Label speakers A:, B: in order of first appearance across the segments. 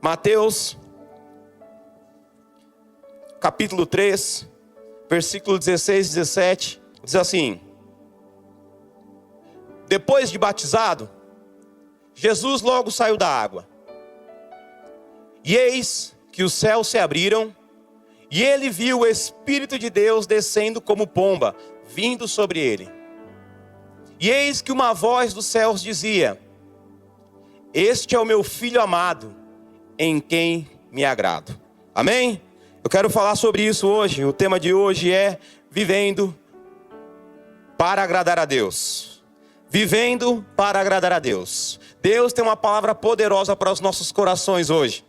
A: Mateus, capítulo 3, versículo 16 e 17, diz assim: depois de batizado, Jesus logo saiu da água. E eis que os céus se abriram, e ele viu o Espírito de Deus descendo como pomba, vindo sobre ele. E eis que uma voz dos céus dizia: este é o meu Filho amado, em quem me agrado. Amém? Eu quero falar sobre isso hoje. O tema de hoje é vivendo para agradar a Deus. Vivendo para agradar a Deus. Deus tem uma palavra poderosa para os nossos corações hoje.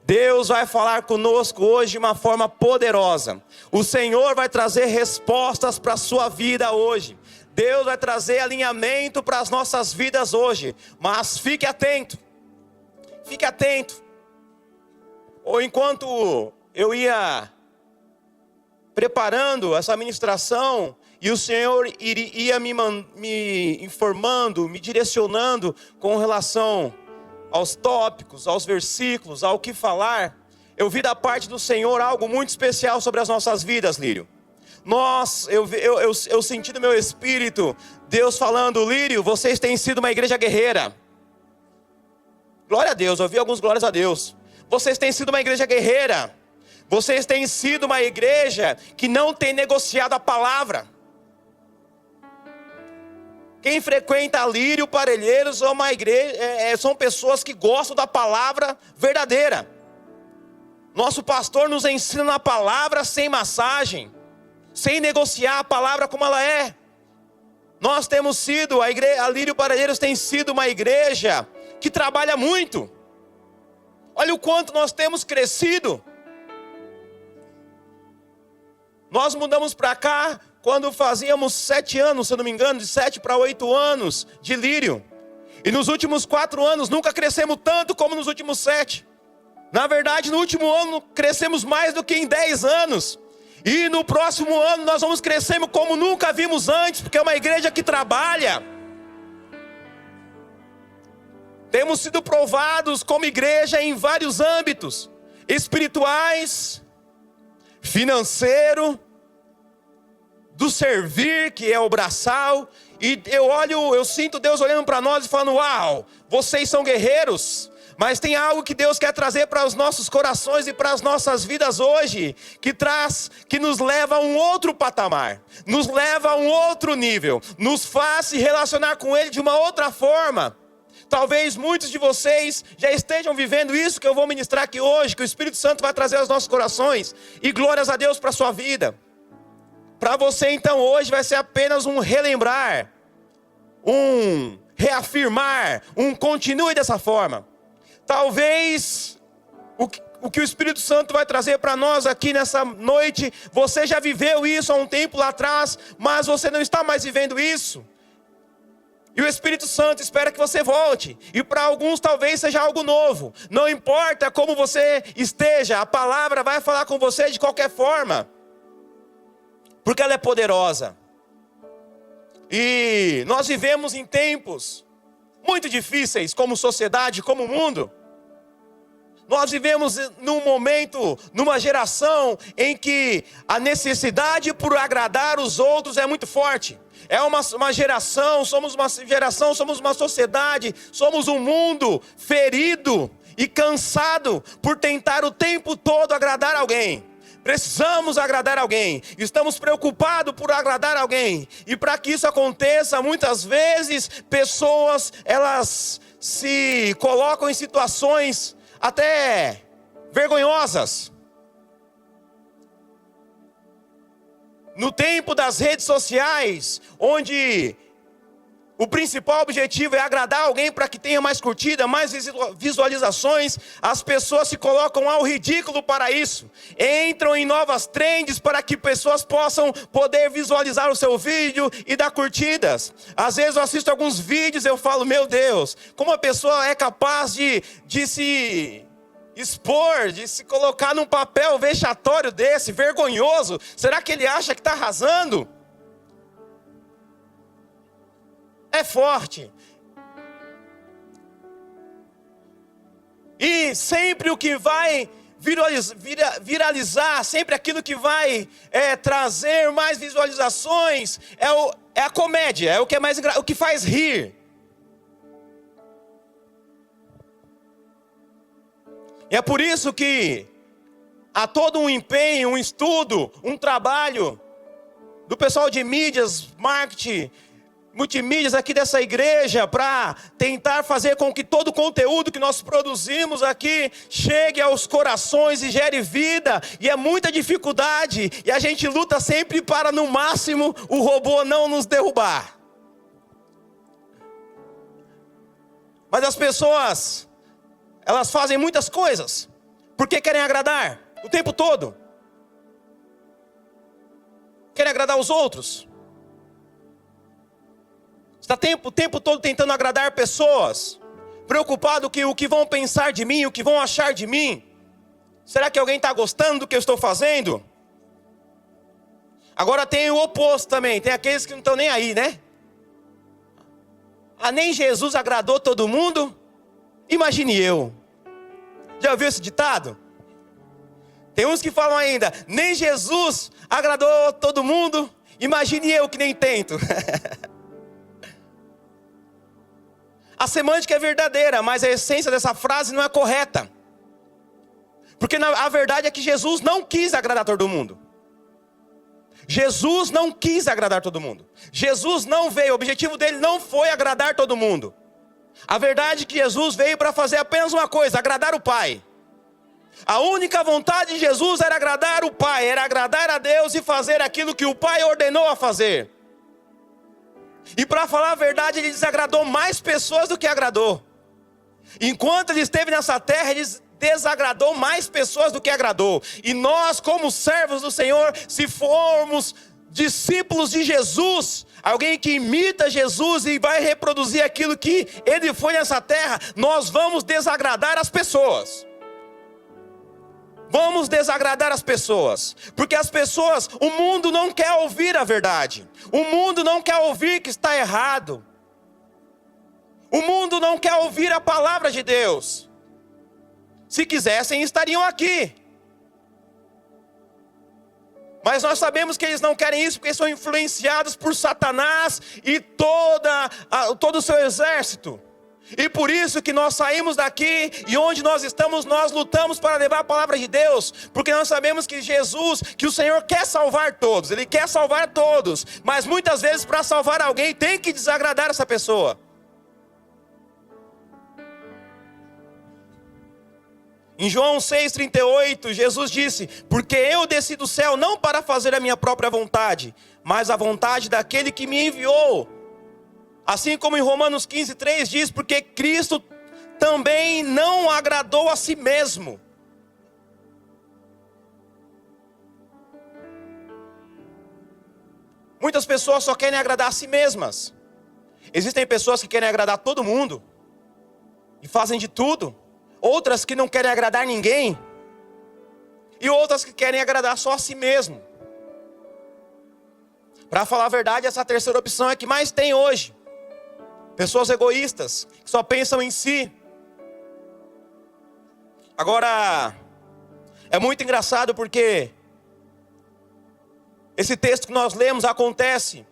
A: Deus vai falar conosco hoje de uma forma poderosa. O Senhor vai trazer respostas para a sua vida hoje. Deus vai trazer alinhamento para as nossas vidas hoje. Mas fique atento. Fique atento. Ou enquanto eu ia preparando essa ministração, e o Senhor ia me informando, me direcionando com relação aos tópicos, aos versículos, ao que falar, eu vi da parte do Senhor algo muito especial sobre as nossas vidas, Lírio. Eu senti no meu espírito Deus falando: Lírio, vocês têm sido uma igreja guerreira. Glória a Deus, eu ouvi alguns glórias a Deus. Vocês têm sido uma igreja guerreira. Vocês têm sido uma igreja que não tem negociado a palavra. Quem frequenta Lírio Parelheiros é uma igreja, são pessoas que gostam da palavra verdadeira. Nosso pastor nos ensina a palavra sem massagem, sem negociar a palavra como ela é. Nós temos sido, a Lírio Parelheiros tem sido uma igreja que trabalha muito. Olha o quanto nós temos crescido. Nós mudamos para cá quando fazíamos 7 anos, se eu não me engano, de 7 para 8 anos de Lírio. E nos últimos 4 anos nunca crescemos tanto como nos últimos 7. Na verdade, no último ano crescemos mais do que em 10 anos. E no próximo ano nós vamos crescer como nunca vimos antes, porque é uma igreja que trabalha. Temos sido provados como igreja em vários âmbitos: espirituais, financeiro, do servir, que é o braçal. E eu sinto Deus olhando para nós e falando: uau, vocês são guerreiros. Mas tem algo que Deus quer trazer para os nossos corações e para as nossas vidas hoje, que nos leva a um outro patamar, nos leva a um outro nível, nos faz se relacionar com Ele de uma outra forma. Talvez muitos de vocês já estejam vivendo isso que eu vou ministrar aqui hoje, que o Espírito Santo vai trazer aos nossos corações. E glórias a Deus para a sua vida. Para você então hoje vai ser apenas um relembrar, um reafirmar, um continue dessa forma. Talvez o que o Espírito Santo vai trazer para nós aqui nessa noite, você já viveu isso há um tempo lá atrás, mas você não está mais vivendo isso. E o Espírito Santo espera que você volte. E para alguns talvez seja algo novo. Não importa como você esteja, a palavra vai falar com você de qualquer forma. Porque ela é poderosa. E nós vivemos em tempos muito difíceis como sociedade, como mundo. Nós vivemos num momento, numa geração em que a necessidade por agradar os outros é muito forte. É uma geração, somos uma sociedade, somos um mundo ferido e cansado por tentar o tempo todo agradar alguém. Precisamos agradar alguém, estamos preocupados por agradar alguém. E para que isso aconteça, muitas vezes, pessoas, elas se colocam em situações até vergonhosas. No tempo das redes sociais, onde o principal objetivo é agradar alguém para que tenha mais curtida, mais visualizações, as pessoas se colocam ao ridículo para isso. Entram em novas trends para que pessoas possam poder visualizar o seu vídeo e dar curtidas. Às vezes eu assisto alguns vídeos e eu falo: meu Deus, como a pessoa é capaz de se expor, de se colocar num papel vexatório desse, vergonhoso? Será que ele acha que está arrasando? É forte. E sempre o que vai viralizar, sempre aquilo que vai trazer mais visualizações é a comédia, é o que é mais o que faz rir. E é por isso que há todo um empenho, um estudo, um trabalho do pessoal de mídias, marketing, multimídias aqui dessa igreja, para tentar fazer com que todo o conteúdo que nós produzimos aqui chegue aos corações e gere vida. E é muita dificuldade, e a gente luta sempre para, no máximo, o robô não nos derrubar. Mas as pessoas, elas fazem muitas coisas porque querem agradar o tempo todo. Querem agradar os outros. Está o tempo todo tentando agradar pessoas, preocupado com o que vão pensar de mim, o que vão achar de mim. Será que alguém está gostando do que eu estou fazendo? Agora tem o oposto também, tem aqueles que não estão nem aí, né? Nem Jesus agradou todo mundo? Imagine eu. Já ouviu esse ditado? Tem uns que falam ainda, nem Jesus agradou todo mundo, imagine eu que nem tento. A semântica é verdadeira, mas a essência dessa frase não é correta. Porque a verdade é que Jesus não quis agradar todo mundo. Jesus não quis agradar todo mundo. Jesus não veio, o objetivo dele não foi agradar todo mundo. A verdade é que Jesus veio para fazer apenas uma coisa, agradar o Pai. A única vontade de Jesus era agradar o Pai, era agradar a Deus e fazer aquilo que o Pai ordenou a fazer. E para falar a verdade, ele desagradou mais pessoas do que agradou. Enquanto ele esteve nessa terra, ele desagradou mais pessoas do que agradou. E nós, como servos do Senhor, se formos discípulos de Jesus, alguém que imita Jesus e vai reproduzir aquilo que ele foi nessa terra, nós vamos desagradar as pessoas. Vamos desagradar as pessoas, porque as pessoas, o mundo não quer ouvir a verdade. O mundo não quer ouvir que está errado. O mundo não quer ouvir a palavra de Deus. Se quisessem, estariam aqui. Mas nós sabemos que eles não querem isso, porque são influenciados por Satanás e todo o seu exército. E por isso que nós saímos daqui e onde nós estamos, nós lutamos para levar a palavra de Deus. Porque nós sabemos que Jesus, que o Senhor quer salvar todos. Ele quer salvar todos. Mas muitas vezes para salvar alguém tem que desagradar essa pessoa. Em João 6,38, Jesus disse: porque eu desci do céu não para fazer a minha própria vontade, mas a vontade daquele que me enviou. Assim como em Romanos 15,3 diz, porque Cristo também não agradou a si mesmo. Muitas pessoas só querem agradar a si mesmas. Existem pessoas que querem agradar todo mundo e fazem de tudo. Outras que não querem agradar ninguém. E outras que querem agradar só a si mesmo. Para falar a verdade, essa terceira opção é a que mais tem hoje. Pessoas egoístas, que só pensam em si. Agora, é muito engraçado porque esse texto que nós lemos acontece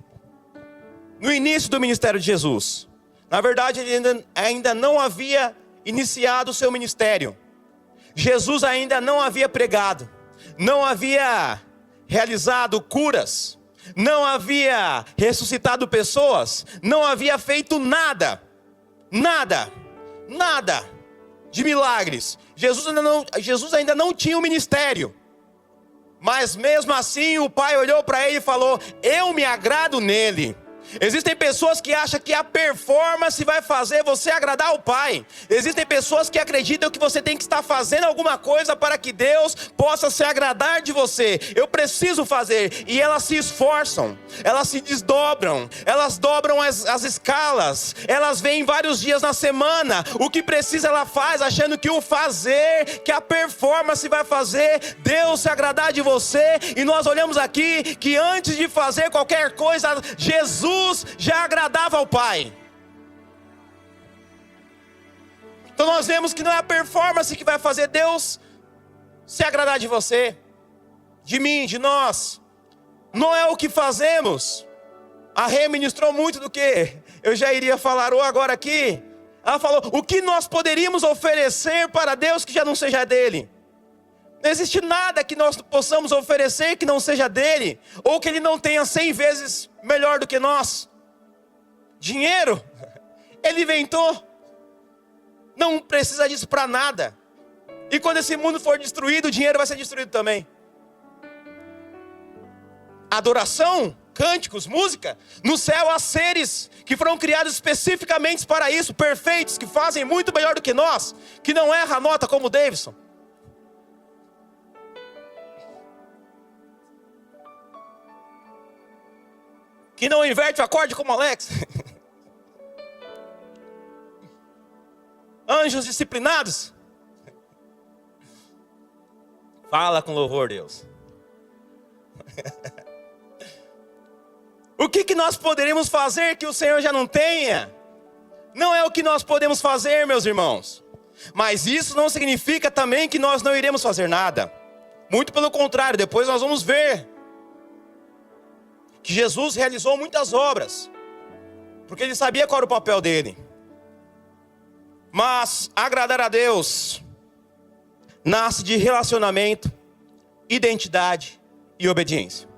A: no início do ministério de Jesus. Na verdade, ele ainda não havia iniciado o seu ministério. Jesus ainda não havia pregado, não havia realizado curas, não havia ressuscitado pessoas, não havia feito nada de milagres. Jesus ainda não tinha um ministério. Mas mesmo assim o Pai olhou para ele e falou: eu me agrado nele. Existem pessoas que acham que a performance vai fazer você agradar ao Pai. Existem pessoas que acreditam que você tem que estar fazendo alguma coisa para que Deus possa se agradar de você. Eu preciso fazer. E elas se esforçam, elas se desdobram, elas dobram as escalas, elas vêm vários dias na semana. O que precisa ela faz, achando que o fazer, que a performance vai fazer Deus se agradar de você. E nós olhamos aqui que antes de fazer qualquer coisa, Jesus já agradava ao Pai. Então nós vemos que não é a performance que vai fazer Deus se agradar de você, de mim, de nós. Não é o que fazemos. A Rê ministrou muito do que eu já iria falar ou agora aqui. Ela falou, o que nós poderíamos oferecer para Deus que já não seja dele? Não existe nada que nós possamos oferecer que não seja dele, ou que ele não tenha 100 vezes melhor do que nós. Dinheiro, ele inventou. Não precisa disso para nada. E quando esse mundo for destruído, o dinheiro vai ser destruído também. Adoração, cânticos, música. No céu há seres que foram criados especificamente para isso, perfeitos, que fazem muito melhor do que nós, que não erra a nota como o Davidson. Que não inverte o acorde como o Alex. Anjos disciplinados. Fala com louvor, Deus. O que nós poderíamos fazer que o Senhor já não tenha? Não é o que nós podemos fazer, meus irmãos. Mas isso não significa também que nós não iremos fazer nada. Muito pelo contrário, depois nós vamos ver que Jesus realizou muitas obras, porque ele sabia qual era o papel dele. Mas agradar a Deus nasce de relacionamento, identidade e obediência.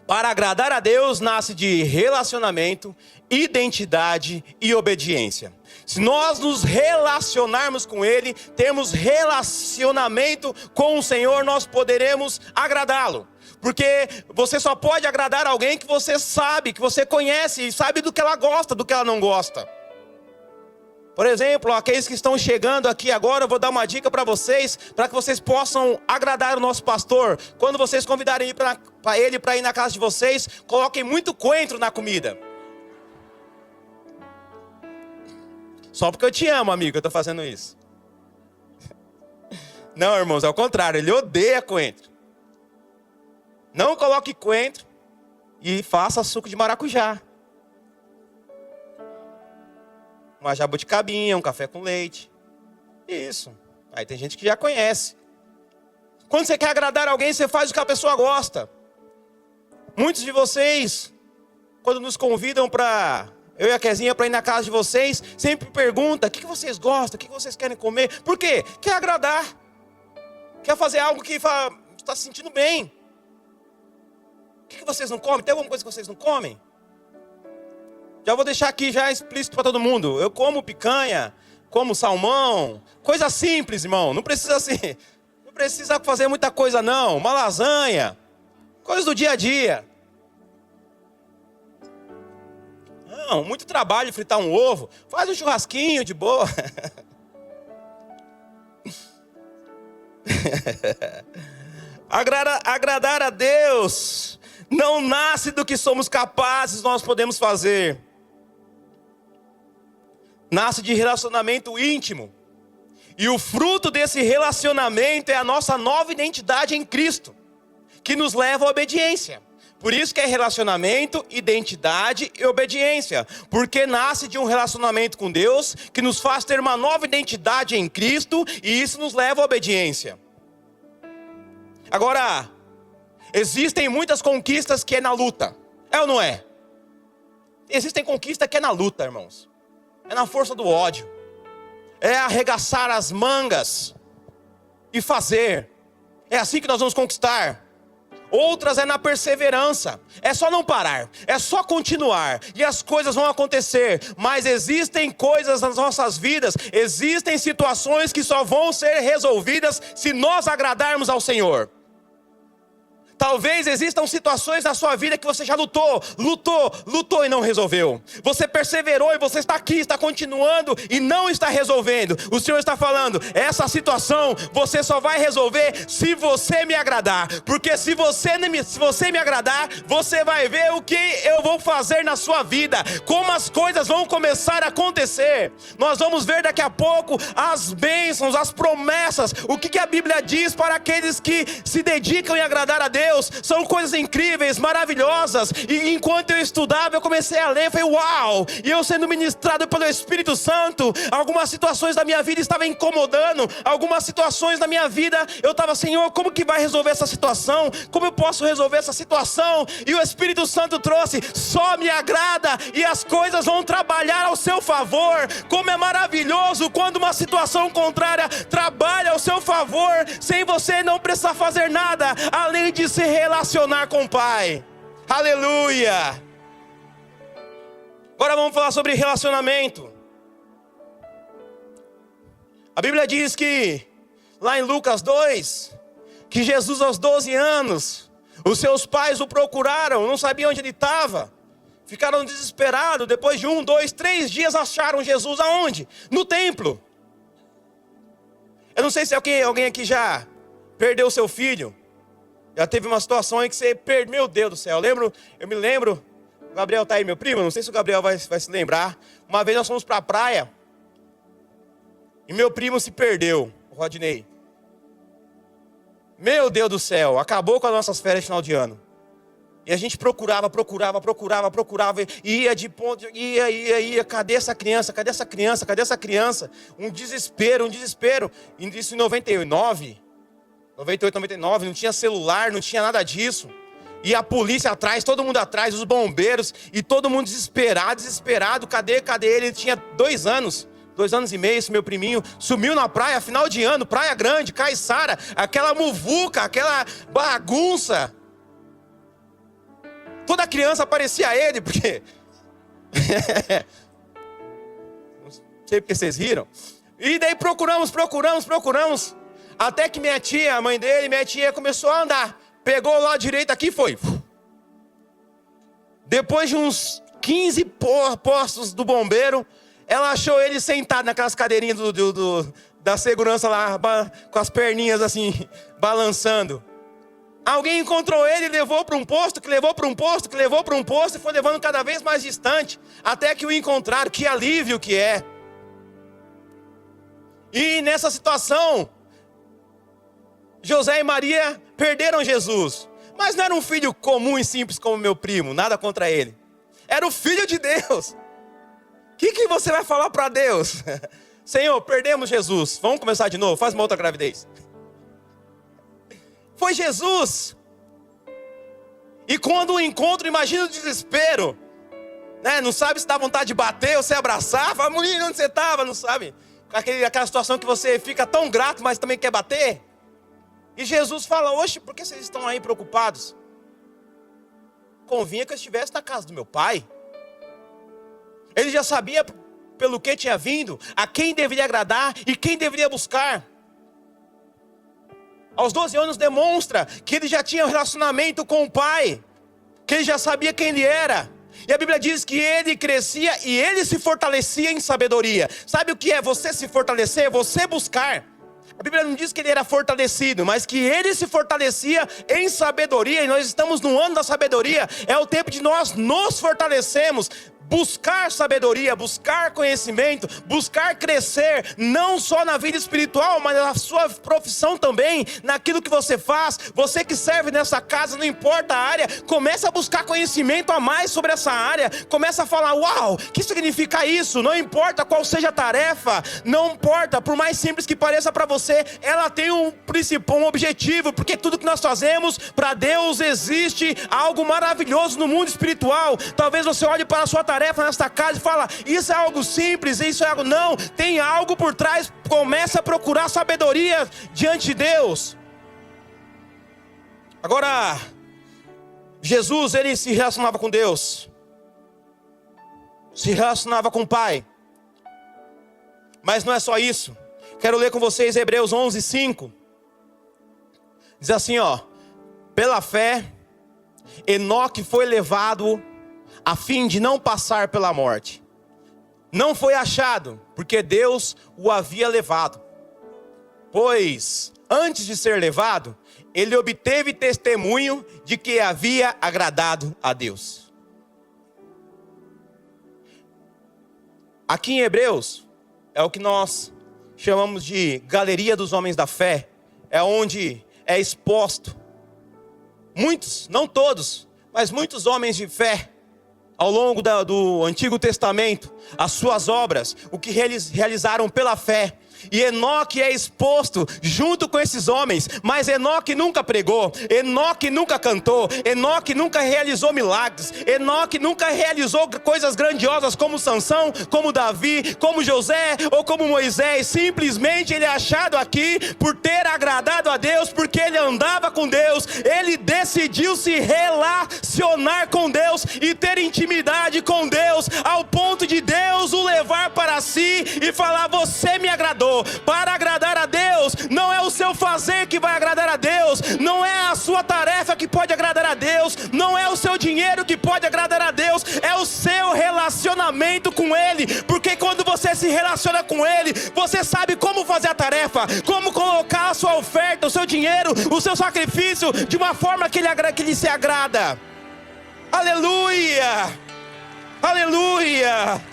A: Para agradar a Deus nasce de relacionamento, identidade e obediência. Se nós nos relacionarmos com Ele, termos relacionamento com o Senhor, nós poderemos agradá-lo. Porque você só pode agradar alguém que você sabe, que você conhece e sabe do que ela gosta, do que ela não gosta. Por exemplo, aqueles que estão chegando aqui agora, eu vou dar uma dica para vocês, para que vocês possam agradar o nosso pastor. Quando vocês convidarem ele para ir na casa de vocês, coloquem muito coentro na comida. Só porque eu te amo, amigo, eu estou fazendo isso. Não, irmãos, é o contrário, ele odeia coentro. Não coloque coentro e faça suco de maracujá. Uma jabuticabinha, um café com leite. Isso. Aí tem gente que já conhece. Quando você quer agradar alguém, você faz o que a pessoa gosta. Muitos de vocês, quando nos convidam para... eu e a Kezinha para ir na casa de vocês, sempre perguntam, o que vocês gostam, o que vocês querem comer? Por quê? Quer agradar. Quer fazer algo que está se sentindo bem. O que vocês não comem? Tem alguma coisa que vocês não comem? Já vou deixar aqui já explícito para todo mundo. Eu como picanha, como salmão. Coisa simples, irmão. Não precisa não precisa fazer muita coisa não. Uma lasanha. Coisas do dia a dia. Não, muito trabalho fritar um ovo. Faz um churrasquinho de boa. Agradar a Deus não nasce do que somos capazes, nós podemos fazer. Nasce de relacionamento íntimo. E o fruto desse relacionamento é a nossa nova identidade em Cristo, que nos leva à obediência. Por isso que é relacionamento, identidade e obediência. Porque nasce de um relacionamento com Deus, que nos faz ter uma nova identidade em Cristo, e isso nos leva à obediência. Agora, existem muitas conquistas que é na luta. É ou não é? Existem conquistas que é na luta, irmãos. É na força do ódio. É arregaçar as mangas e fazer. É assim que nós vamos conquistar. Outras é na perseverança. É só não parar. É só continuar. E as coisas vão acontecer. Mas existem coisas nas nossas vidas. Existem situações que só vão ser resolvidas se nós agradarmos ao Senhor. Talvez existam situações na sua vida que você já lutou e não resolveu. Você perseverou e você está aqui, está continuando e não está resolvendo. O Senhor está falando, essa situação você só vai resolver se você me agradar. Porque se você me agradar, você vai ver o que eu vou fazer na sua vida. Como as coisas vão começar a acontecer. Nós vamos ver daqui a pouco as bênçãos, as promessas. O que a Bíblia diz para aqueles que se dedicam em agradar a Deus. Deus são coisas incríveis, maravilhosas. E enquanto eu estudava, eu comecei a ler, eu falei, uau! E eu sendo ministrado pelo Espírito Santo, algumas situações da minha vida estavam incomodando, algumas situações da minha vida, eu estava, Senhor, como que vai resolver essa situação? Como eu posso resolver essa situação? E o Espírito Santo trouxe, só me agrada e as coisas vão trabalhar ao seu favor. Como é maravilhoso quando uma situação contrária trabalha ao seu favor, sem você não precisar fazer nada, além de se relacionar com o Pai. Aleluia! Agora vamos falar sobre relacionamento. A Bíblia diz que, lá em Lucas 2, que Jesus aos 12 anos, os seus pais o procuraram, não sabiam onde ele estava. Ficaram desesperados, depois de 1, 2, 3 dias acharam Jesus aonde? No templo. Eu não sei se alguém aqui já perdeu seu filho. Já teve uma situação aí que você perdeu, meu Deus do céu. Eu me lembro, o Gabriel está aí, meu primo, não sei se o Gabriel vai se lembrar. Uma vez nós fomos para a praia e meu primo se perdeu, o Rodney. Meu Deus do céu, acabou com as nossas férias de final de ano. E a gente procurava, ia de ponto, ia, cadê essa criança? Um desespero. Isso em 98, 99, não tinha celular, não tinha nada disso. E a polícia atrás, todo mundo atrás, os bombeiros, e todo mundo desesperado, cadê ele? Ele tinha 2 anos. 2 anos e meio, esse meu priminho sumiu na praia, final de ano, Praia Grande, Caiçara, aquela muvuca, aquela bagunça. Toda criança parecia ele, porque... Não sei porque vocês riram. E daí procuramos. Até que minha tia, a mãe dele, minha tia começou a andar. Pegou o lado direito aqui e foi. Depois de uns 15 postos do bombeiro, ela achou ele sentado naquelas cadeirinhas da segurança lá, com as perninhas assim, balançando. Alguém encontrou ele e levou para um posto, e foi levando cada vez mais distante, até que o encontraram. Que alívio que é. E nessa situação, José e Maria perderam Jesus. Mas não era um filho comum e simples como meu primo, nada contra ele. Era o Filho de Deus. O que você vai falar para Deus? Senhor, perdemos Jesus, vamos começar de novo, faz uma outra gravidez. Foi Jesus. E quando o encontro, imagina o desespero, né? Não sabe se dá vontade de bater ou se abraçar. Fala, menino, onde você estava? Não sabe? Aquela situação que você fica tão grato, mas também quer bater. E Jesus fala, oxe, por que vocês estão aí preocupados? Convinha que eu estivesse na casa do meu pai. Ele já sabia pelo que tinha vindo, a quem deveria agradar e quem deveria buscar. Aos 12 anos demonstra que ele já tinha um relacionamento com o pai, que ele já sabia quem ele era. E a Bíblia diz que ele crescia e ele se fortalecia em sabedoria. Sabe o que é você se fortalecer? Você buscar. A Bíblia não diz que ele era fortalecido, mas que ele se fortalecia em sabedoria. E nós estamos no ano da sabedoria. É o tempo de nós nos fortalecermos. Buscar sabedoria, buscar conhecimento, buscar crescer, não só na vida espiritual, mas na sua profissão também, naquilo que você faz. Você que serve nessa casa, não importa a área, começa a buscar conhecimento a mais sobre essa área, começa a falar, uau, o que significa isso? Não importa qual seja a tarefa, não importa, por mais simples que pareça para você, ela tem um principal, um objetivo, porque tudo que nós fazemos, para Deus existe algo maravilhoso no mundo espiritual. Talvez você olhe para a sua tarefa nesta casa e fala, isso é algo simples, isso é algo, não, tem algo por trás. Começa a procurar sabedoria diante de Deus. Agora, Jesus, ele se relacionava com Deus, se relacionava com o Pai, mas não é só isso. Quero ler com vocês Hebreus 11:5. Diz assim, pela fé Enoque foi levado a fim de não passar pela morte. Não foi achado, porque Deus o havia levado. Pois, antes de ser levado, ele obteve testemunho de que havia agradado a Deus. Aqui em Hebreus, é o que nós chamamos de galeria dos homens da fé. É onde é exposto muitos, não todos, mas muitos homens de fé, ao longo do Antigo Testamento, as suas obras, o que realizaram pela fé. E Enoque é exposto junto com esses homens, mas Enoque nunca pregou, Enoque nunca cantou, Enoque nunca realizou milagres, Enoque nunca realizou coisas grandiosas como Sansão, como Davi, como José ou como Moisés. Simplesmente ele é achado aqui por ter agradado a Deus, porque ele andava com Deus, ele decidiu se relacionar com Deus e ter intimidade com Deus, ao ponto de Deus o levar para si e falar: você me agradou. Para agradar a Deus, não é o seu fazer que vai agradar a Deus, não é a sua tarefa que pode agradar a Deus, não é o seu dinheiro que pode agradar a Deus, é o seu relacionamento com Ele, porque quando você se relaciona com Ele, você sabe como fazer a tarefa, como colocar a sua oferta, o seu dinheiro, o seu sacrifício, de uma forma que Ele se agrada. Aleluia! Aleluia!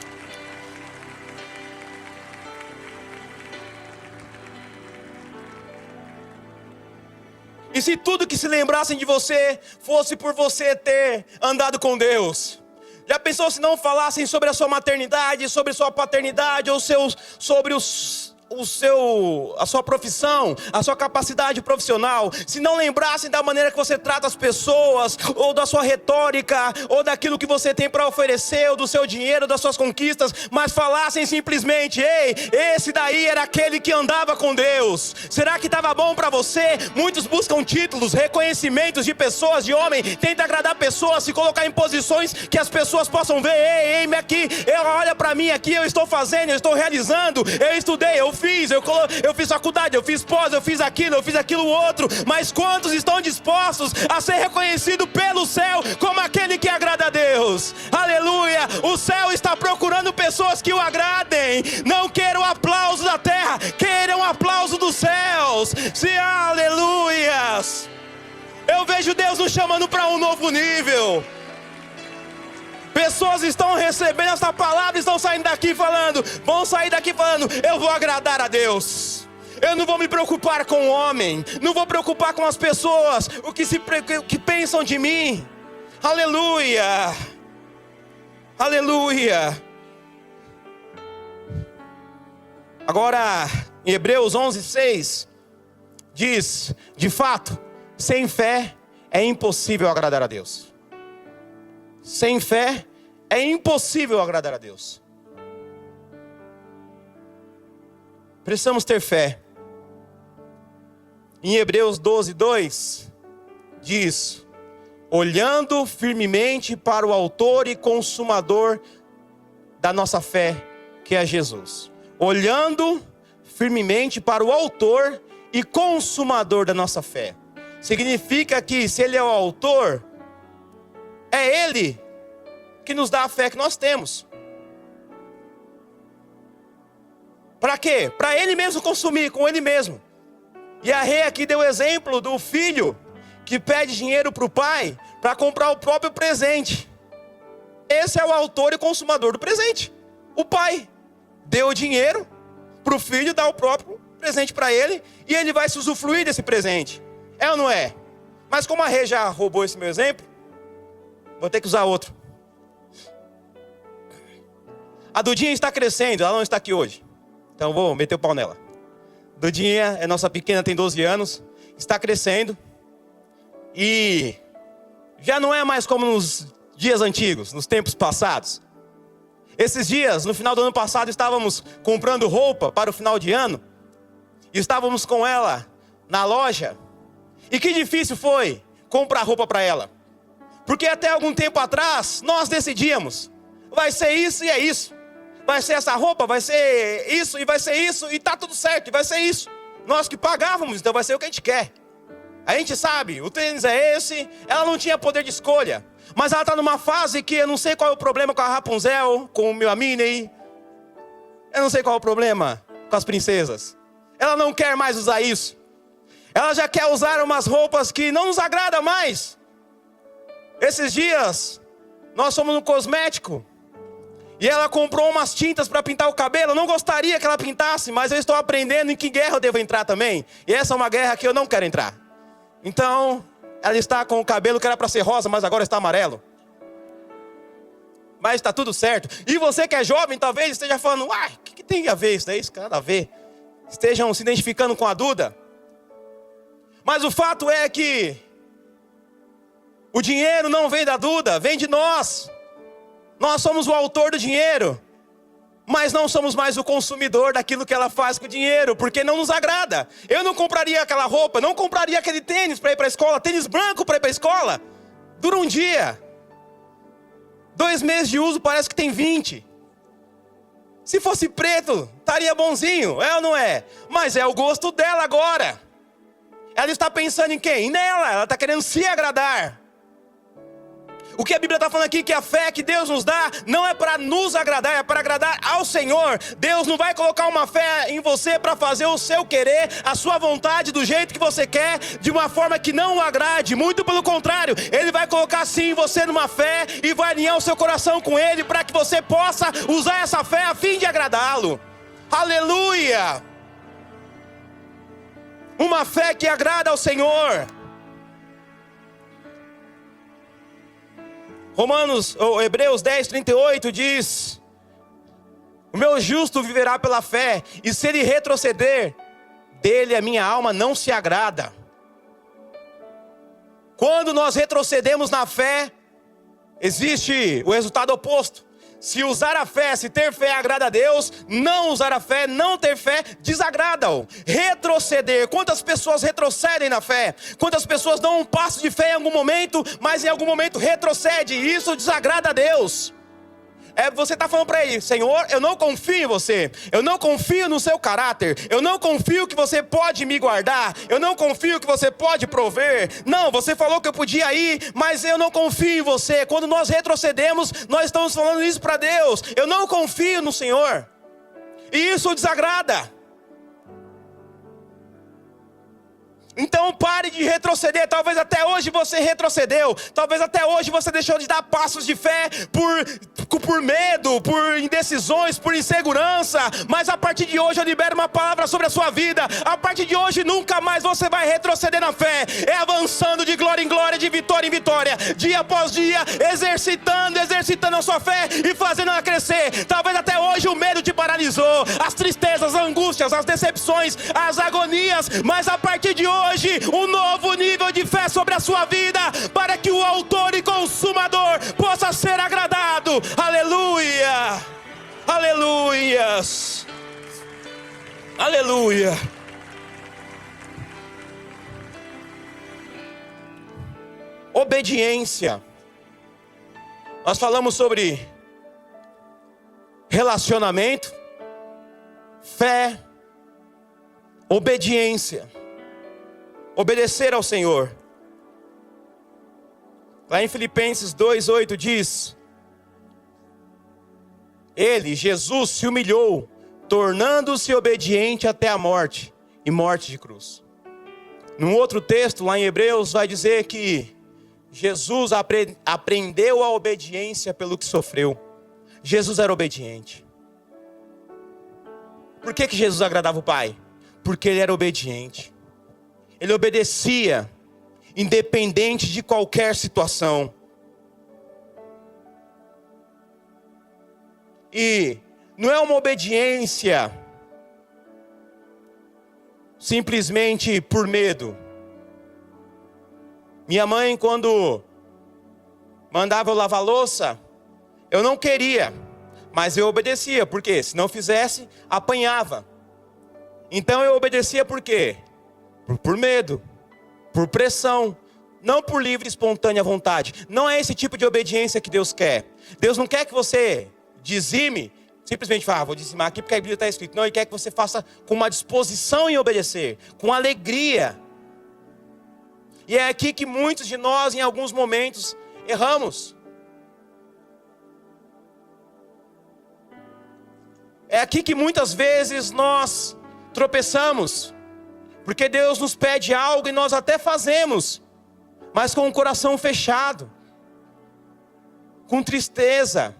A: E se tudo que se lembrassem de você fosse por você ter andado com Deus? Já pensou se não falassem sobre a sua maternidade, sobre a sua paternidade, ou sobre a sua profissão, a sua capacidade profissional? Se não lembrassem da maneira que você trata as pessoas, ou da sua retórica, ou daquilo que você tem para oferecer, ou do seu dinheiro, das suas conquistas, mas falassem simplesmente: ei, esse daí era aquele que andava com Deus. Será que estava bom para você? Muitos buscam títulos, reconhecimentos de pessoas, de homem, tenta agradar pessoas, se colocar em posições que as pessoas possam ver: ei, me aqui, olha para mim aqui, eu estou fazendo, eu estou realizando, eu estudei, eu fiz faculdade, eu fiz pós, eu fiz aquilo outro. Mas quantos estão dispostos a ser reconhecidos pelo céu como aquele que agrada a Deus? Aleluia! O céu está procurando pessoas que o agradem. Não queiram aplauso da terra, queiram aplauso dos céus. Sim, aleluias! Eu vejo Deus nos chamando para um novo nível. Pessoas estão recebendo essa palavra, estão saindo daqui falando, vão sair daqui falando: eu vou agradar a Deus. Eu não vou me preocupar com o homem, não vou preocupar com as pessoas, o que pensam de mim. Aleluia! Aleluia! Agora, em Hebreus 11:6, diz: de fato, sem fé é impossível agradar a Deus. Sem fé é impossível agradar a Deus. Precisamos ter fé. Em Hebreus 12:2 diz: olhando firmemente para o autor e consumador da nossa fé, que é Jesus. Olhando firmemente para o autor e consumador da nossa fé. Significa que se Ele é o autor, é Ele que nos dá a fé que nós temos. Para quê? Para Ele mesmo consumir, com Ele mesmo. E a Rê aqui deu o exemplo do filho que pede dinheiro para o pai para comprar o próprio presente. Esse é o autor e consumador do presente. O pai deu o dinheiro para o filho dar o próprio presente para ele, e ele vai se usufruir desse presente. É ou não é? Mas como a Rê já roubou esse meu exemplo, vou ter que usar outro. A Dudinha está crescendo, ela não está aqui hoje, então vou meter o pau nela. Dudinha é nossa pequena, tem 12 anos, está crescendo, e já não é mais como nos dias antigos, nos tempos passados. Esses dias, no final do ano passado, estávamos comprando roupa para o final de ano, e estávamos com ela na loja, e que difícil foi comprar roupa para ela. Porque até algum tempo atrás, nós decidíamos, vai ser isso e é isso. Vai ser essa roupa, vai ser isso e vai ser isso, e tá tudo certo, e vai ser isso. Nós que pagávamos, então vai ser o que a gente quer. A gente sabe, o tênis é esse. Ela não tinha poder de escolha, mas ela está numa fase que eu não sei qual é o problema com a Rapunzel, com o meu Minnie. Eu não sei qual é o problema com as princesas. Ela não quer mais usar isso. Ela já quer usar umas roupas que não nos agradam mais. Esses dias, nós fomos no cosmético e ela comprou umas tintas para pintar o cabelo. Eu não gostaria que ela pintasse, mas eu estou aprendendo em que guerra eu devo entrar também. E essa é uma guerra que eu não quero entrar. Então, Ela está com o cabelo que era para ser rosa, mas agora está amarelo. Mas está tudo certo. E você que é jovem, talvez esteja falando, o que tem a ver isso daí? Isso nada a ver. Estejam se identificando com a Duda. Mas o fato é que o dinheiro não vem da Duda, vem de nós. Nós somos o autor do dinheiro. Mas não somos mais o consumidor daquilo que ela faz com o dinheiro, porque não nos agrada. Eu não compraria aquela roupa, não compraria aquele tênis para ir para a escola, tênis branco para ir para a escola. Dura um dia. 2 meses de uso parece que tem 20. Se fosse preto, estaria bonzinho, é ou não é? Mas é o gosto dela agora. Ela está pensando em quem? Nela, ela está querendo se agradar. O que a Bíblia está falando aqui, que a fé que Deus nos dá, não é para nos agradar, é para agradar ao Senhor. Deus não vai colocar uma fé em você para fazer o seu querer, a sua vontade, do jeito que você quer, de uma forma que não o agrade. Muito pelo contrário, Ele vai colocar sim você numa fé e vai alinhar o seu coração com Ele, para que você possa usar essa fé a fim de agradá-lo. Aleluia! Uma fé que agrada ao Senhor. Hebreus 10:38 diz: o meu justo viverá pela fé, e se ele retroceder, dele a minha alma não se agrada. Quando nós retrocedemos na fé, existe o resultado oposto. Se usar a fé, se ter fé agrada a Deus, não usar a fé, não ter fé, desagrada-o. Retroceder, quantas pessoas retrocedem na fé? Quantas pessoas dão um passo de fé em algum momento, mas em algum momento retrocede, e isso desagrada a Deus. Você está falando para ele: Senhor, eu não confio em você, eu não confio no seu caráter, eu não confio que você pode me guardar, eu não confio que você pode prover. Não, você falou que eu podia ir, mas eu não confio em você. Quando nós retrocedemos, nós estamos falando isso para Deus: eu não confio no Senhor, e isso desagrada. Então pare de retroceder. Talvez até hoje você retrocedeu. Talvez até hoje você deixou de dar passos de fé por medo, por indecisões, por insegurança. Mas a partir de hoje eu libero uma palavra sobre a sua vida. A partir de hoje nunca mais você vai retroceder na fé. É avançando de glória em glória, de vitória em vitória, dia após dia, exercitando a sua fé e fazendo ela crescer. Talvez até hoje o medo te paralisou, as tristezas, as angústias, as decepções, as agonias. Mas a partir de hoje, um novo nível de fé sobre a sua vida, para que o autor e consumador possa ser agradado. Aleluia, aleluias, aleluia. Obediência. Nós falamos sobre relacionamento, fé, obediência. Obedecer ao Senhor. Lá em Filipenses 2:8 diz: Ele, Jesus, se humilhou, tornando-se obediente até a morte, e morte de cruz. Num outro texto, lá em Hebreus, vai dizer que Jesus aprendeu a obediência pelo que sofreu. Jesus era obediente. Por que Jesus agradava o Pai? Porque Ele era obediente. Ele obedecia, independente de qualquer situação. E não é uma obediência simplesmente por medo. Minha mãe, quando mandava eu lavar louça, eu não queria, mas eu obedecia, porque se não fizesse, apanhava. Então eu obedecia por quê? Por medo, por pressão, não por livre e espontânea vontade. Não é esse tipo de obediência que Deus quer. Deus não quer que você dizime, simplesmente fala, vou dizimar aqui porque a Bíblia está escrito. Não, Ele quer que você faça com uma disposição em obedecer, com alegria. E é aqui que muitos de nós, em alguns momentos, erramos. É aqui que muitas vezes nós tropeçamos. Porque Deus nos pede algo e nós até fazemos, mas com o coração fechado, com tristeza.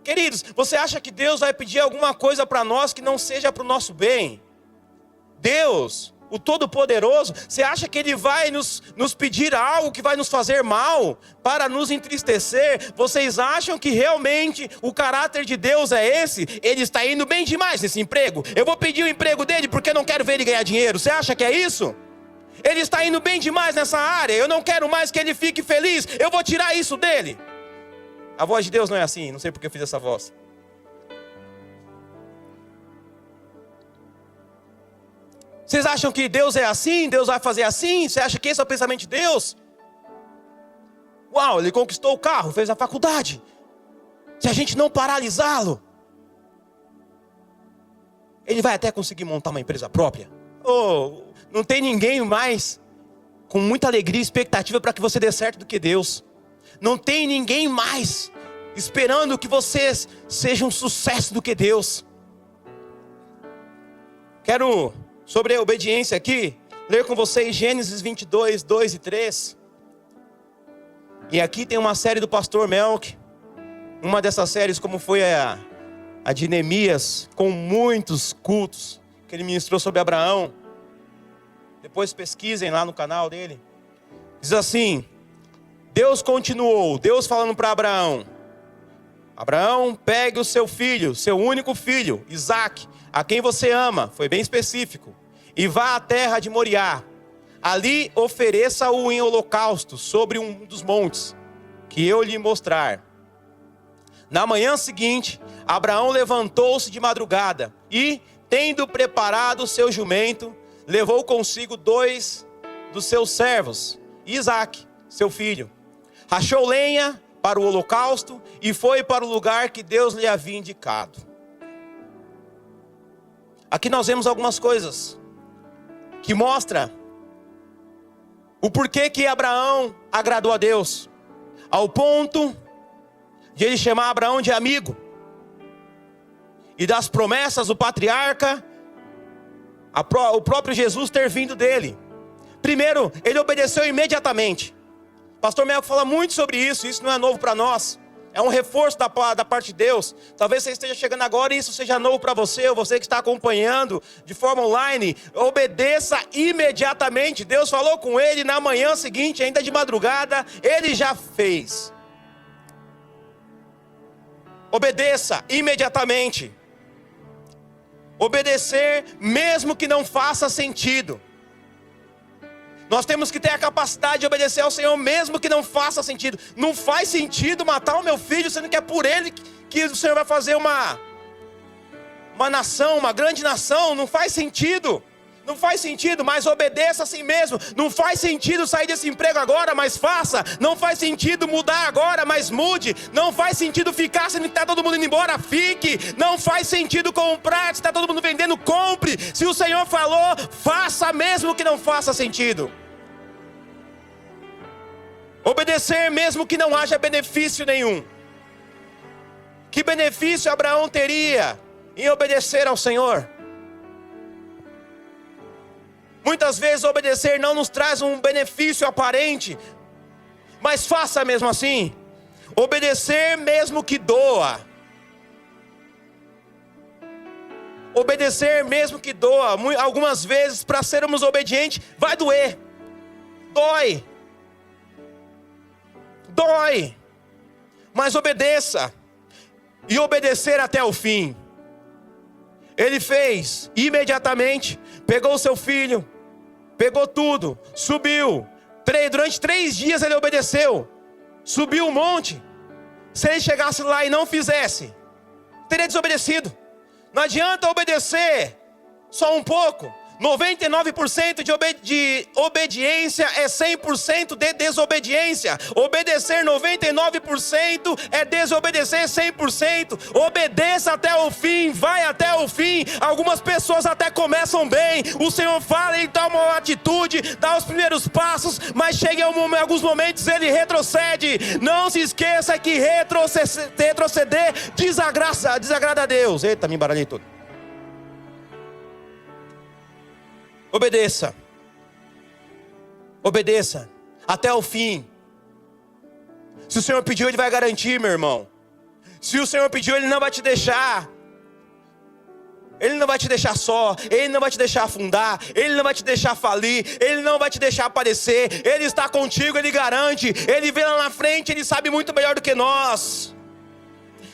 A: Queridos, você acha que Deus vai pedir alguma coisa para nós que não seja para o nosso bem? Deus, o Todo-Poderoso? Você acha que Ele vai nos pedir algo que vai nos fazer mal, para nos entristecer? Vocês acham que realmente o caráter de Deus é esse? Ele está indo bem demais nesse emprego. Eu vou pedir o emprego dele porque eu não quero ver ele ganhar dinheiro. Você acha que é isso? Ele está indo bem demais nessa área. Eu não quero mais que ele fique feliz. Eu vou tirar isso dele. A voz de Deus não é assim. Não sei porque eu fiz essa voz. Vocês acham que Deus é assim? Deus vai fazer assim? Você acha que esse é o pensamento de Deus? Uau, ele conquistou o carro, fez a faculdade. Se a gente não paralisá-lo, ele vai até conseguir montar uma empresa própria. Oh, não tem ninguém mais com muita alegria e expectativa para que você dê certo do que Deus. Não tem ninguém mais esperando que você seja um sucesso do que Deus. Quero, sobre a obediência aqui, ler com vocês Gênesis 22, 2 e 3. E aqui tem uma série do pastor Melk. Uma dessas séries, como foi a de Neemias, com muitos cultos, que ele ministrou sobre Abraão. Depois pesquisem lá no canal dele. Diz assim: Deus continuou, Deus falando para Abraão: Abraão, pegue o seu filho, seu único filho, Isaque, a quem você ama, foi bem específico, e vá à terra de Moriá. Ali ofereça-o em holocausto sobre um dos montes que eu lhe mostrar. Na manhã seguinte, Abraão levantou-se de madrugada e, tendo preparado o seu jumento, levou consigo 2 dos seus servos, Isaque, seu filho. Rachou lenha para o holocausto e foi para o lugar que Deus lhe havia indicado. Aqui nós vemos algumas coisas que mostram o porquê que Abraão agradou a Deus, ao ponto de ele chamar Abraão de amigo, e das promessas do patriarca, o próprio Jesus ter vindo dele. Primeiro, ele obedeceu imediatamente. Pastor Melco fala muito sobre isso. Isso não é novo para nós. É um reforço da parte de Deus. Talvez você esteja chegando agora e isso seja novo para você, ou você que está acompanhando de forma online. Obedeça imediatamente. Deus falou com ele na manhã seguinte, ainda de madrugada, ele já fez. Obedeça imediatamente. Obedecer mesmo que não faça sentido. Nós temos que ter a capacidade de obedecer ao Senhor mesmo que não faça sentido. Não faz sentido matar o meu filho, sendo que é por ele que o Senhor vai fazer uma nação, uma grande nação. Não faz sentido. Não faz sentido, mas obedeça assim mesmo. Não faz sentido sair desse emprego agora, mas faça. Não faz sentido mudar agora, mas mude. Não faz sentido ficar se está todo mundo indo embora, fique. Não faz sentido comprar se está todo mundo vendendo, compre. Se o Senhor falou, faça mesmo que não faça sentido. Obedecer mesmo que não haja benefício nenhum. Que benefício Abraão teria em obedecer ao Senhor? Muitas vezes obedecer não nos traz um benefício aparente, mas faça mesmo assim. Obedecer mesmo que doa. Obedecer mesmo que doa. Algumas vezes, para sermos obedientes, vai doer. Dói. Dói. Mas obedeça. E obedecer até o fim. Ele fez imediatamente. Pegou o seu filho. Pegou tudo. Subiu. Durante 3 dias ele obedeceu. Subiu um monte. Se ele chegasse lá e não fizesse, teria desobedecido. Não adianta obedecer só um pouco. 99% de obediência é 100% de desobediência. Obedecer 99% é desobedecer 100%. Obedeça até o fim, vai até o fim. Algumas pessoas até começam bem. O Senhor fala, ele dá uma atitude, dá os primeiros passos, mas chega em alguns momentos ele retrocede. Não se esqueça que retroceder desagrada a Deus. Eita, me embaralhei todo. Obedeça. Obedeça até o fim. Se o Senhor pediu, ele vai garantir, meu irmão. Se o Senhor pediu, ele não vai te deixar. Ele não vai te deixar só, Ele não vai te deixar afundar, Ele não vai te deixar falir, Ele não vai te deixar aparecer. Ele está contigo, Ele garante, Ele vê lá na frente, Ele sabe muito melhor do que nós.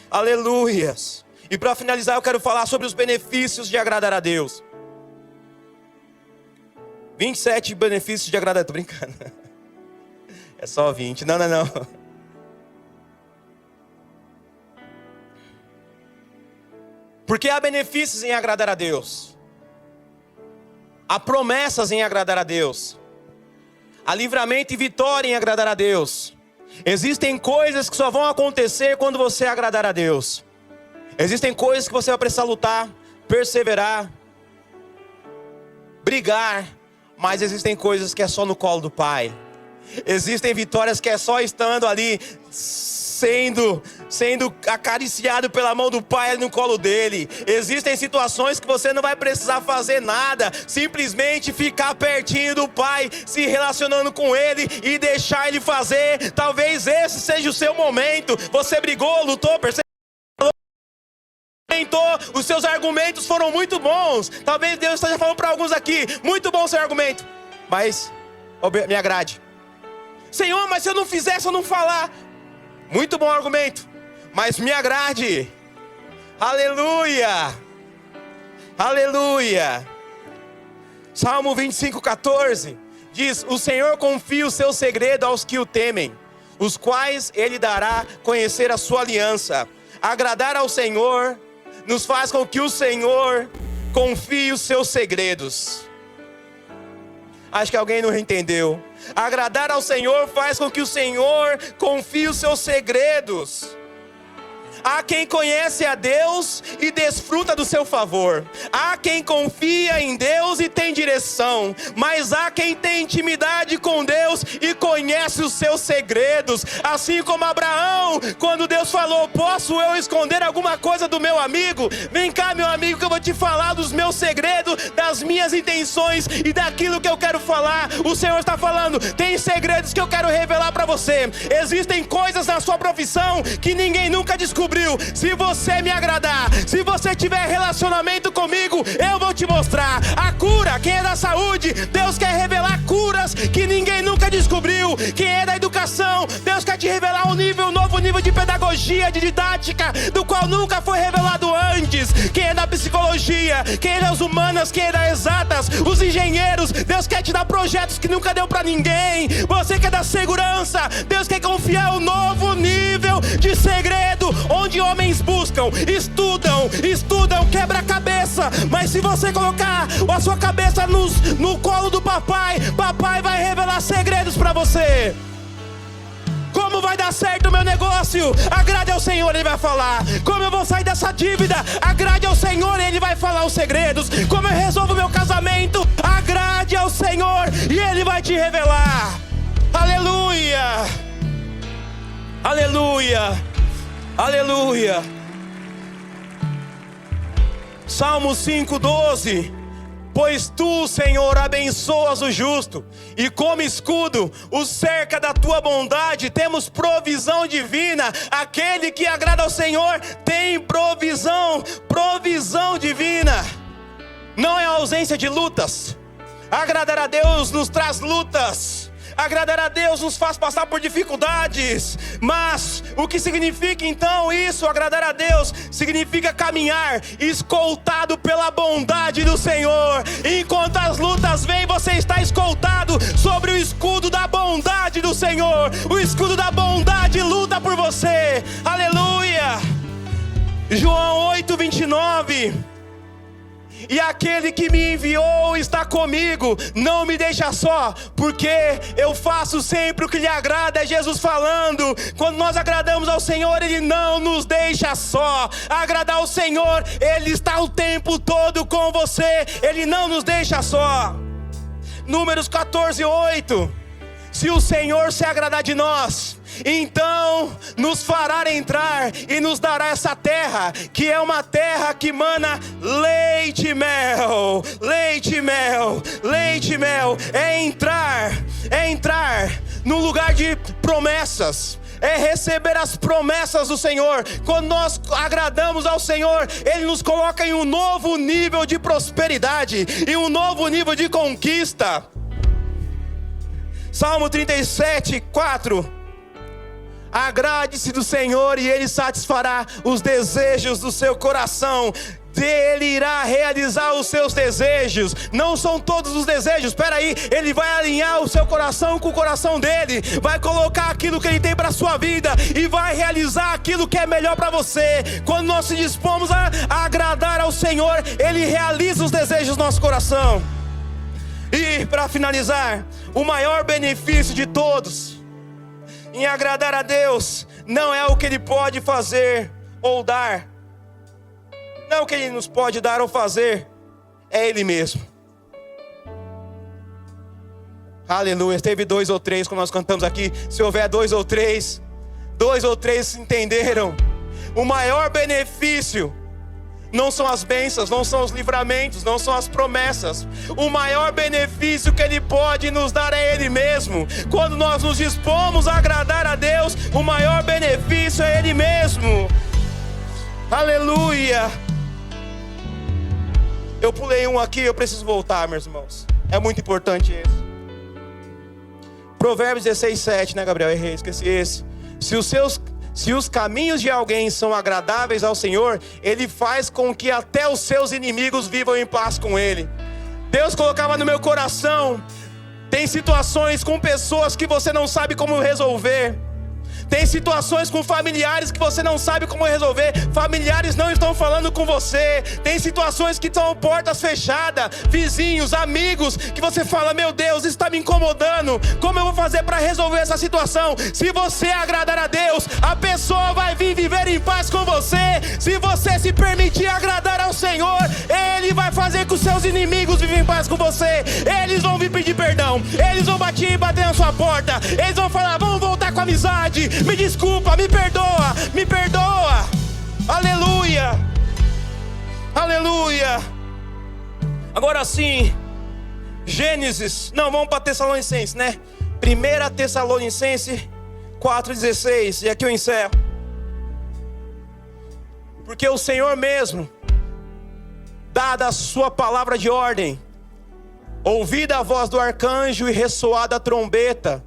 A: Aleluias. E para finalizar eu quero falar sobre os benefícios de agradar a Deus. 27 benefícios de agradar, tô brincando. É só 20, não. Porque há benefícios em agradar a Deus. Há promessas em agradar a Deus. Há livramento e vitória em agradar a Deus. Existem coisas que só vão acontecer quando você agradar a Deus. Existem coisas que você vai precisar lutar, perseverar, brigar. Mas existem coisas que é só no colo do Pai. Existem vitórias que é só estando ali, sendo acariciado pela mão do Pai ali no colo dele. Existem situações que você não vai precisar fazer nada, simplesmente ficar pertinho do Pai, se relacionando com Ele e deixar Ele fazer. Talvez esse seja o seu momento. Você brigou, lutou, percebeu? Os seus argumentos foram muito bons. Talvez Deus esteja falando para alguns aqui: muito bom seu argumento, mas me agrade. Senhor, mas se eu não fizer, se eu não falar, muito bom argumento, mas me agrade. Aleluia. Aleluia. Salmo 25:14 diz: o Senhor confia o seu segredo aos que o temem, os quais Ele dará conhecer a sua aliança. Agradar ao Senhor nos faz com que o Senhor confie os seus segredos. Acho que alguém não entendeu. Agradar ao Senhor faz com que o Senhor confie os seus segredos. Há quem conhece a Deus e desfruta do seu favor. Há quem confia em Deus e tem direção. Mas há quem tem intimidade com Deus e conhece os seus segredos. Assim como Abraão, quando Deus falou: posso eu esconder alguma coisa do meu amigo? Vem cá, meu amigo, que eu vou te falar dos meus segredos, das minhas intenções e daquilo que eu quero falar. O Senhor está falando: tem segredos que eu quero revelar para você. Existem coisas na sua profissão que ninguém nunca descobriu. Se você me agradar, se você tiver relacionamento comigo, eu vou te mostrar a cura. Quem é da saúde, Deus quer revelar curas que ninguém nunca descobriu. Quem é da educação, Deus quer te revelar um novo nível de pedagogia, de didática, do qual nunca foi revelado antes. Quem é da psicologia, quem é das humanas, quem é das exatas, os engenheiros, Deus quer te dar projetos que nunca deu pra ninguém. Você que é da segurança, Deus quer confiar um novo nível de segredo, onde homens buscam, estudam, quebra a cabeça. Mas se você colocar a sua cabeça no colo do papai, papai vai revelar segredos para você. Como vai dar certo o meu negócio? Agrade ao Senhor, Ele vai falar. Como eu vou sair dessa dívida? Agrade ao Senhor, Ele vai falar os segredos. Como eu resolvo o meu casamento? Agrade ao Senhor e Ele vai te revelar. Aleluia. Aleluia. Aleluia. Salmo 5:12. Pois tu, Senhor, abençoas o justo, e como escudo o cerca da tua bondade. Temos provisão divina. Aquele que agrada ao Senhor tem provisão divina. Não é a ausência de lutas. Agradar a Deus nos traz lutas. Agradar a Deus nos faz passar por dificuldades. Mas o que significa então isso? Agradar a Deus significa caminhar escoltado pela bondade do Senhor. Enquanto as lutas vêm, você está escoltado sobre o escudo da bondade do Senhor. O escudo da bondade luta por você. Aleluia. João 8:29. E aquele que me enviou está comigo, não me deixa só, porque eu faço sempre o que lhe agrada. É Jesus falando. Quando nós agradamos ao Senhor, Ele não nos deixa só. Agradar ao Senhor, Ele está o tempo todo com você. Ele não nos deixa só. Números 14:8. Se o Senhor se agradar de nós, então nos fará entrar e nos dará essa terra, que é uma terra que mana leite e mel. Leite e mel, leite e mel. É entrar no lugar de promessas. é receber as promessas do Senhor. Quando nós agradamos ao Senhor, Ele nos coloca em um novo nível de prosperidade, em um novo nível de conquista. Salmo 37, 4. Agrade-se do Senhor e Ele satisfará os desejos do seu coração. Ele irá realizar os seus desejos. Não são todos os desejos, espera aí. Ele vai alinhar o seu coração com o coração dele. Vai colocar aquilo que Ele tem para a sua vida e vai realizar aquilo que é melhor para você. Quando nós se dispomos a agradar ao Senhor, Ele realiza os desejos do nosso coração. E para finalizar, o maior benefício de todos em agradar a Deus não é o que Ele pode fazer ou dar. Não o que Ele nos pode dar ou fazer, é Ele mesmo. Aleluia. Teve 2 ou 3, como nós cantamos aqui. Se houver 2 ou 3 entenderam. O maior benefício não são as bênçãos, não são os livramentos, não são as promessas. O maior benefício que Ele pode nos dar é Ele mesmo. Quando nós nos dispomos a agradar a Deus, o maior benefício é Ele mesmo. Aleluia. Eu pulei um aqui, eu preciso voltar, meus irmãos. É muito importante esse. Provérbios 16, 7, né, Gabriel? Errei, esqueci esse. Se os caminhos de alguém são agradáveis ao Senhor, Ele faz com que até os seus inimigos vivam em paz com Ele. Deus colocava no meu coração. Tem situações com pessoas que você não sabe como resolver. Tem situações com familiares que você não sabe como resolver. Familiares não estão falando com você. Tem situações que estão portas fechadas. Vizinhos, amigos, que você fala: meu Deus, isso está me incomodando. Como eu vou fazer para resolver essa situação? Se você agradar a Deus, a pessoa vai vir viver em paz com você. Se você se permitir agradar ao Senhor, Ele vai fazer que os seus inimigos vivem em paz com você. Eles vão vir pedir perdão. Eles vão bater na sua porta. Eles vão falar: vamos voltar com a amizade. Me desculpa, me perdoa, me perdoa. Aleluia, aleluia. Agora sim, Gênesis, não, vamos para Tessalonicenses, né? 1 Tessalonicenses 4,16, e aqui eu encerro. Porque o Senhor mesmo, dada a sua palavra de ordem, ouvida a voz do arcanjo e ressoada a trombeta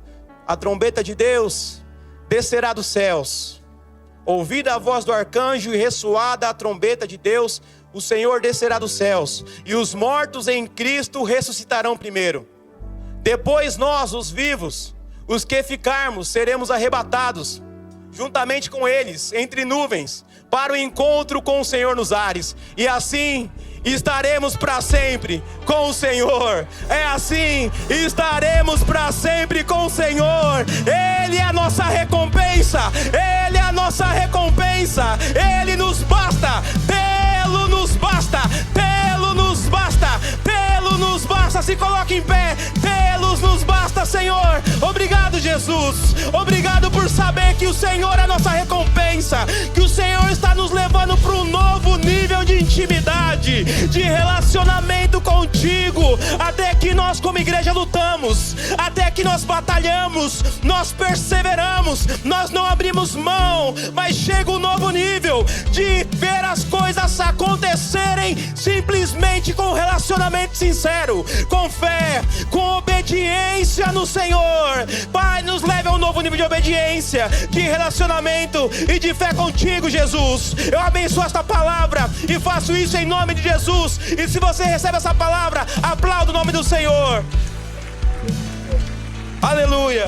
A: de Deus, descerá dos céus. Ouvida a voz do arcanjo e ressoada a trombeta de Deus, o Senhor descerá dos céus, e os mortos em Cristo ressuscitarão primeiro. Depois nós, os vivos, os que ficarmos, seremos arrebatados, juntamente com eles, entre nuvens, para o encontro com o Senhor nos ares. E assim estaremos para sempre com o Senhor. É assim, estaremos para sempre com o Senhor. Ele é a nossa recompensa. Ele é a nossa recompensa. Ele nos basta. Tê-lo nos basta. Tê-lo nos basta. Tê-lo nos basta. Se coloque em pé. Tê-los nos basta, Senhor. Obrigado, Jesus. Obrigado por saber que o Senhor é a nossa recompensa. Que o Senhor está nos levando para um novo nível de intimidade, de relacionamento contigo. Até que nós como igreja lutamos, até que nós batalhamos, nós perseveramos, nós não abrimos mão. Mas chega um novo nível de ver as coisas acontecerem simplesmente com relacionamento sincero, com fé, com obediência no Senhor. Pai, nos leve a um novo nível de obediência, de relacionamento e de fé contigo, Jesus. Eu abençoo esta palavra e faço isso em nome de Jesus. E se você recebe essa palavra, aplauda o nome do Senhor. Aleluia.